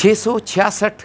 666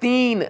3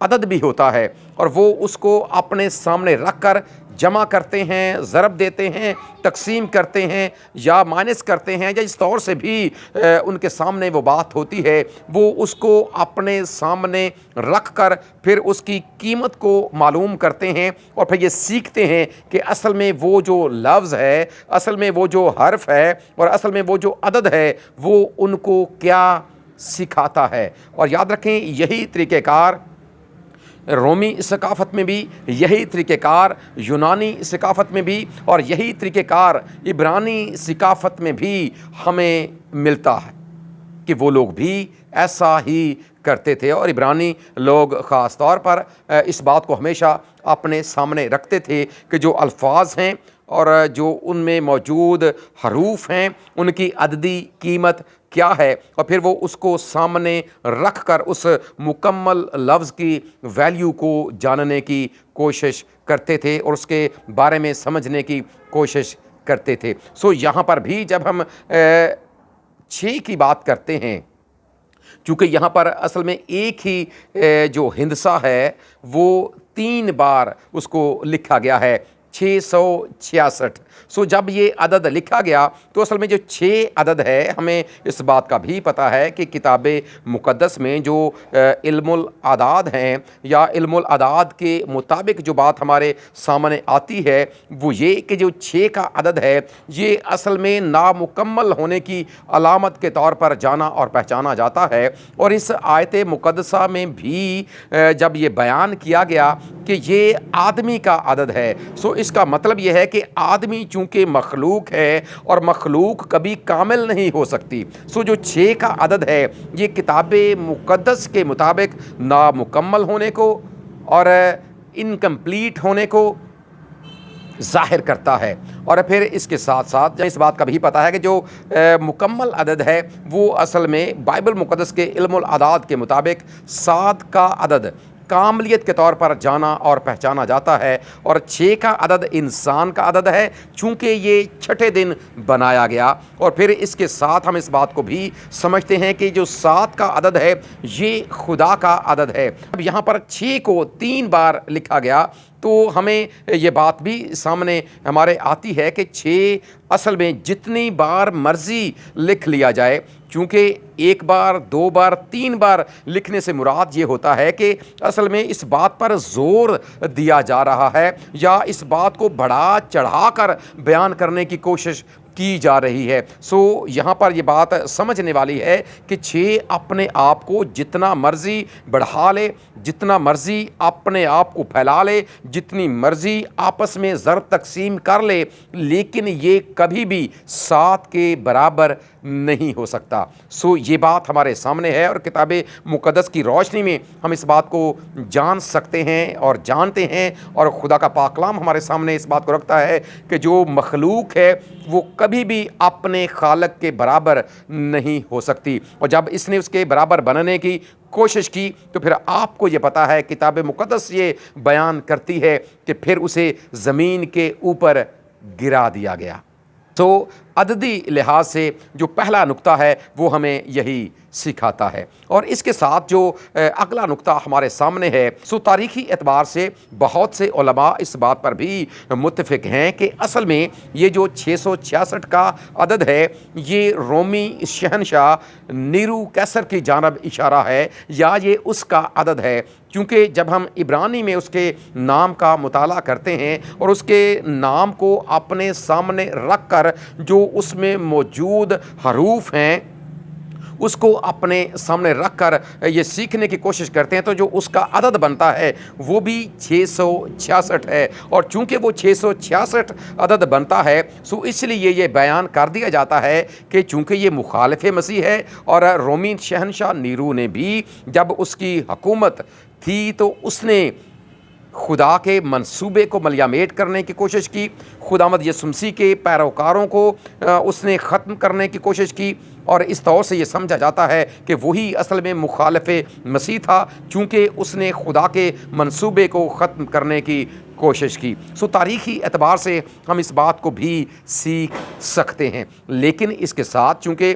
عدد بھی ہوتا ہے اور وہ اس کو اپنے سامنے رکھ کر جمع کرتے ہیں، ضرب دیتے ہیں، تقسیم کرتے ہیں یا مائنس کرتے ہیں، یا اس طور سے بھی ان کے سامنے وہ بات ہوتی ہے، وہ اس کو اپنے سامنے رکھ کر پھر اس کی قیمت کو معلوم کرتے ہیں اور پھر یہ سیکھتے ہیں کہ اصل میں وہ جو لفظ ہے، اصل میں وہ جو حرف ہے اور اصل میں وہ جو عدد ہے وہ ان کو کیا سکھاتا ہے۔ اور یاد رکھیں یہی طریقہ کار رومی ثقافت میں بھی، یہی طریقہ کار یونانی ثقافت میں بھی اور یہی طریقہ کار عبرانی ثقافت میں بھی ہمیں ملتا ہے کہ وہ لوگ بھی ایسا ہی کرتے تھے، اور عبرانی لوگ خاص طور پر اس بات کو ہمیشہ اپنے سامنے رکھتے تھے کہ جو الفاظ ہیں اور جو ان میں موجود حروف ہیں ان کی عددی قیمت کیا ہے، اور پھر وہ اس کو سامنے رکھ کر اس مکمل لفظ کی ویلیو کو جاننے کی کوشش کرتے تھے اور اس کے بارے میں سمجھنے کی کوشش کرتے تھے۔ سو یہاں پر بھی جب ہم 6 کی بات کرتے ہیں، چونکہ یہاں پر اصل میں ایک ہی جو ہندسہ ہے وہ 3 بار اس کو لکھا گیا ہے، 666۔ سو جب یہ عدد لکھا گیا تو اصل میں جو 6 عدد ہے، ہمیں اس بات کا بھی پتہ ہے کہ کتاب مقدس میں جو علم الاعداد ہیں یا علم الاعداد کے مطابق جو بات ہمارے سامنے آتی ہے وہ یہ کہ جو 6 کا عدد ہے یہ اصل میں نامکمل ہونے کی علامت کے طور پر جانا اور پہچانا جاتا ہے، اور اس آیت مقدسہ میں بھی جب یہ بیان کیا گیا کہ یہ آدمی کا عدد ہے، سو اس کا مطلب یہ ہے کہ آدمی چونکہ مخلوق ہے اور مخلوق کبھی کامل نہیں ہو سکتی، سو جو 6 کا عدد ہے یہ کتاب مقدس کے مطابق نامکمل ہونے کو اور انکمپلیٹ ہونے کو ظاہر کرتا ہے۔ اور پھر اس کے ساتھ ساتھ اس بات کا بھی پتہ ہے کہ جو مکمل عدد ہے وہ اصل میں بائبل مقدس کے علم الاعداد کے مطابق 7 کا عدد کاملیت کے طور پر جانا اور پہچانا جاتا ہے، اور 6 کا عدد انسان کا عدد ہے چونکہ یہ 6ٹھے دن بنایا گیا۔ اور پھر اس کے ساتھ ہم اس بات کو بھی سمجھتے ہیں کہ جو 7 کا عدد ہے یہ خدا کا عدد ہے۔ اب یہاں پر 6 کو 3 بار لکھا گیا تو ہمیں یہ بات بھی سامنے ہمارے آتی ہے کہ 6 اصل میں جتنی بار مرضی لکھ لیا جائے، چونکہ 1 بار 2 بار 3 بار لکھنے سے مراد یہ ہوتا ہے کہ اصل میں اس بات پر زور دیا جا رہا ہے یا اس بات کو بڑھا چڑھا کر بیان کرنے کی کوشش کی جا رہی ہے۔ سو یہاں پر یہ بات سمجھنے والی ہے کہ 6 اپنے آپ کو جتنا مرضی بڑھا لے، جتنا مرضی اپنے آپ کو پھیلا لے، جتنی مرضی آپس میں ضرب تقسیم کر لے، لیکن یہ کبھی بھی 7 کے برابر نہیں ہو سکتا۔ سو یہ بات ہمارے سامنے ہے اور کتاب مقدس کی روشنی میں ہم اس بات کو جان سکتے ہیں اور جانتے ہیں، اور خدا کا پاک کلام ہمارے سامنے اس بات کو رکھتا ہے کہ جو مخلوق ہے وہ کبھی بھی اپنے خالق کے برابر نہیں ہو سکتی، اور جب اس نے اس کے برابر بننے کی کوشش کی تو پھر آپ کو یہ پتہ ہے کتاب مقدس یہ بیان کرتی ہے کہ پھر اسے زمین کے اوپر گرا دیا گیا۔ تو عددی لحاظ سے جو پہلا نقطہ ہے وہ ہمیں یہی سکھاتا ہے، اور اس کے ساتھ جو اگلا نقطہ ہمارے سامنے ہے، سو تاریخی اعتبار سے بہت سے علماء اس بات پر بھی متفق ہیں کہ اصل میں یہ جو 666 کا عدد ہے یہ رومی شہنشاہ نیرو کیسر کی جانب اشارہ ہے یا یہ اس کا عدد ہے، کیونکہ جب ہم عبرانی میں اس کے نام کا مطالعہ کرتے ہیں اور اس کے نام کو اپنے سامنے رکھ کر جو اس میں موجود حروف ہیں اس کو اپنے سامنے رکھ کر یہ سیکھنے کی کوشش کرتے ہیں تو جو اس کا عدد بنتا ہے وہ بھی 666 ہے، اور چونکہ وہ 666 عدد بنتا ہے سو اس لیے یہ بیان کر دیا جاتا ہے کہ چونکہ یہ مخالف مسیح ہے، اور رومی شہنشاہ نیرو نے بھی جب اس کی حکومت تھی تو اس نے خدا کے منصوبے کو ملیامیٹ کرنے کی کوشش کی، خداوند یسوع مسیح کے پیروکاروں کو اس نے ختم کرنے کی کوشش کی، اور اس طور سے یہ سمجھا جاتا ہے کہ وہی اصل میں مخالف مسیح تھا چونکہ اس نے خدا کے منصوبے کو ختم کرنے کی کوشش کی۔ سو تاریخی اعتبار سے ہم اس بات کو بھی سیکھ سکتے ہیں، لیکن اس کے ساتھ چونکہ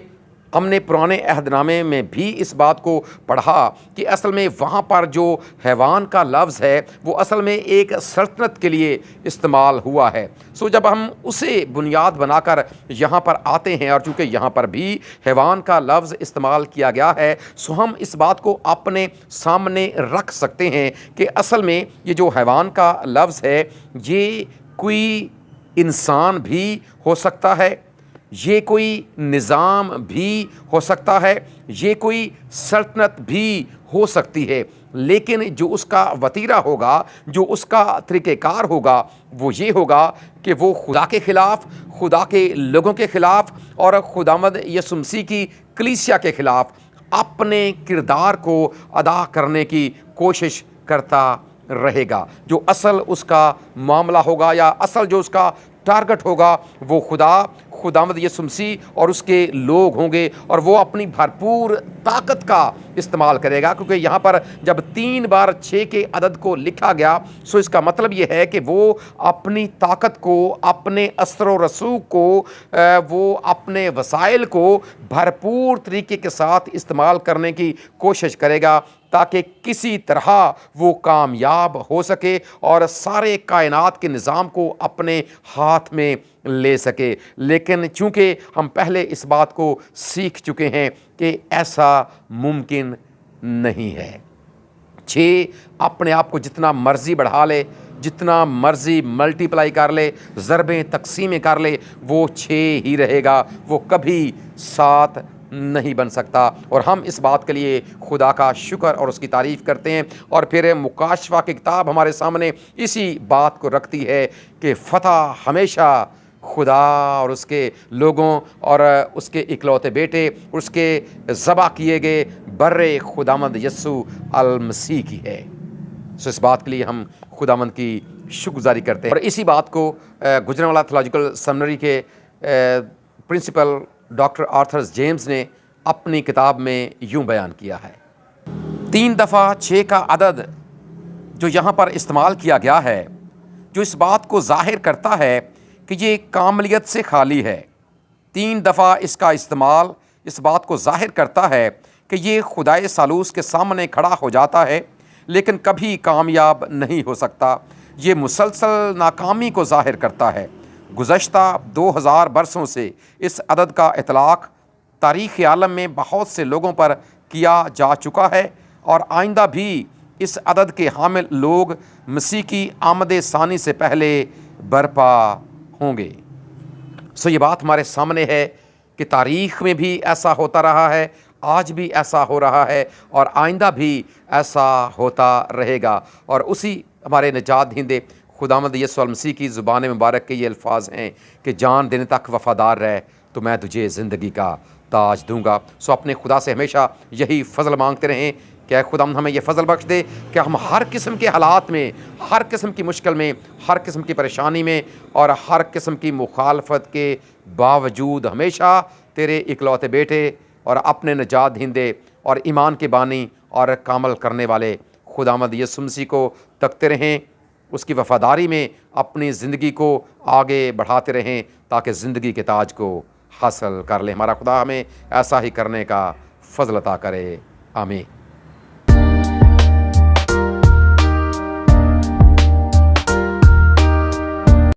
ہم نے پرانے عہد نامے میں بھی اس بات کو پڑھا کہ اصل میں وہاں پر جو حیوان کا لفظ ہے وہ اصل میں ایک سلطنت کے لیے استعمال ہوا ہے۔ جب ہم اسے بنیاد بنا کر یہاں پر آتے ہیں، اور چونکہ یہاں پر بھی حیوان کا لفظ استعمال کیا گیا ہے، ہم اس بات کو اپنے سامنے رکھ سکتے ہیں کہ اصل میں یہ جو حیوان کا لفظ ہے یہ کوئی انسان بھی ہو سکتا ہے، یہ کوئی نظام بھی ہو سکتا ہے، یہ کوئی سلطنت بھی ہو سکتی ہے، لیکن جو اس کا وتیرہ ہوگا، جو اس کا طریقہ کار ہوگا، وہ یہ ہوگا کہ وہ خدا کے خلاف، خدا کے لوگوں کے خلاف اور خداوند یسوع مسیح کی کلیسیا کے خلاف اپنے کردار کو ادا کرنے کی کوشش کرتا رہے گا۔ جو اصل اس کا معاملہ ہوگا یا اصل جو اس کا ٹارگٹ ہوگا وہ خداوند یسوع مسیح اور اس کے لوگ ہوں گے، اور وہ اپنی بھرپور طاقت کا استعمال کرے گا، کیونکہ یہاں پر جب 3 بار 6 کے عدد کو لکھا گیا اس کا مطلب یہ ہے کہ وہ اپنی طاقت کو، اپنے اثر و رسوخ کو، وہ اپنے وسائل کو بھرپور طریقے کے ساتھ استعمال کرنے کی کوشش کرے گا تاکہ کسی طرح وہ کامیاب ہو سکے اور سارے کائنات کے نظام کو اپنے ہاتھ میں لے سکے۔ لیکن چونکہ ہم پہلے اس بات کو سیکھ چکے ہیں کہ ایسا ممکن نہیں ہے۔ 6 اپنے آپ کو جتنا مرضی بڑھا لے، جتنا مرضی ملٹی پلائی کر لے، ضربیں تقسیمیں کر لے، وہ 6 ہی رہے گا، وہ کبھی 7 نہیں بن سکتا۔ اور ہم اس بات کے لیے خدا کا شکر اور اس کی تعریف کرتے ہیں۔ اور پھر مکاشفہ کی کتاب ہمارے سامنے اسی بات کو رکھتی ہے کہ فتح ہمیشہ خدا اور اس کے لوگوں اور اس کے اکلوتے بیٹے، اس کے ذبح کیے گئے برے خداوند یسوع المسیح کی ہے۔ اس بات کے لیے ہم خداوند کی شکر گزاری کرتے ہیں۔ اور اسی بات کو گجرانوالہ تھیولوجیکل سیمنری کے پرنسپل ڈاکٹر آرتھر جیمز نے اپنی کتاب میں یوں بیان کیا ہے۔ 3 دفعہ 6 کا عدد جو یہاں پر استعمال کیا گیا ہے، جو اس بات کو ظاہر کرتا ہے کہ یہ کاملیت سے خالی ہے۔ 3 دفعہ اس کا استعمال اس بات کو ظاہر کرتا ہے کہ یہ خدائے ثالوث کے سامنے کھڑا ہو جاتا ہے لیکن کبھی کامیاب نہیں ہو سکتا۔ یہ مسلسل ناکامی کو ظاہر کرتا ہے۔ گزشتہ 2000 برسوں سے اس عدد کا اطلاق تاریخ عالم میں بہت سے لوگوں پر کیا جا چکا ہے، اور آئندہ بھی اس عدد کے حامل لوگ مسیح کی آمد ثانی سے پہلے برپا ہوں گے۔ یہ بات ہمارے سامنے ہے کہ تاریخ میں بھی ایسا ہوتا رہا ہے، آج بھی ایسا ہو رہا ہے، اور آئندہ بھی ایسا ہوتا رہے گا۔ اور اسی ہمارے نجات دہندے خداوند یسوع المسیح کی زبان مبارک کے یہ الفاظ ہیں کہ جان دینے تک وفادار رہ تو میں تجھے زندگی کا تاج دوں گا۔ اپنے خدا سے ہمیشہ یہی فضل مانگتے رہیں کہ اے خداوند ہمیں یہ فضل بخش دے کہ ہم ہر قسم کے حالات میں، ہر قسم کی مشکل میں، ہر قسم کی پریشانی میں اور ہر قسم کی مخالفت کے باوجود ہمیشہ تیرے اکلوتے بیٹے اور اپنے نجات دہندے اور ایمان کے بانی اور کامل کرنے والے خداوند یسوع مسیح کو تکتے رہیں، اس کی وفاداری میں اپنی زندگی کو آگے بڑھاتے رہیں تاکہ زندگی کے تاج کو حاصل کر لیں۔ ہمارا خدا ہمیں ایسا ہی کرنے کا فضل عطا کرے، آمین۔